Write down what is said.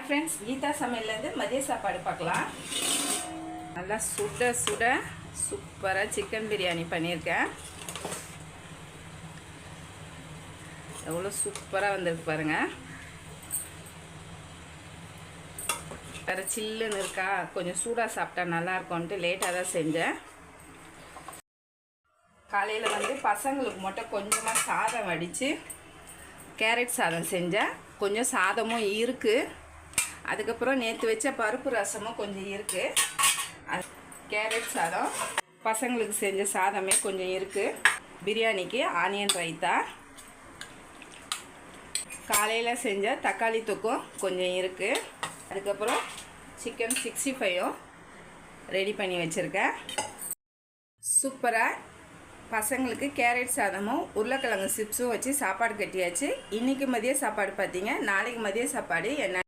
Hi friends, Gita समेल मदिय सापाடு பார்க்கலாம். நல்லா சுட சுட சூப்பரா சிக்கன் பிரியாணி பண்ணியிருக்கேன். எவ்வளோ சூப்பரா வந்திருக்கு பாருங்க. வேற சில்லுன்னு இருக்கா, கொஞ்சம் சூடா சாப்பிட்டா நல்லா இருக்கும்னு லேட்டாக தான் செஞ்சேன். காலையில் பசங்களுக்கு மட்டும் கொஞ்சமாக சாதம் வடித்து கேரட் சாதம் செஞ்சேன். கொஞ்சம் சாதமும் இருக்குது. அதுக்கப்புறம் நேற்று வச்ச பருப்பு ரசமும் கொஞ்சம் இருக்குது. கேரட் சாதம், பசங்களுக்கு செஞ்ச சாதமே கொஞ்சம் இருக்குது. பிரியாணிக்கு ஆனியன் ரைத்தா, காலையில் செஞ்ச தக்காளி தொக்கும் கொஞ்சம் இருக்குது. அதுக்கப்புறம் சிக்கன் 65ம் ரெடி பண்ணி வச்சுருக்கேன். சூப்பராக பசங்களுக்கு கேரட் சாதமும் உருளைக்கிழங்கு சிப்ஸும் வச்சு சாப்பாடு கட்டியாச்சு. இன்றைக்கி மதிய சாப்பாடு பார்த்தீங்க. நாளைக்கு மதிய சாப்பாடு என்ன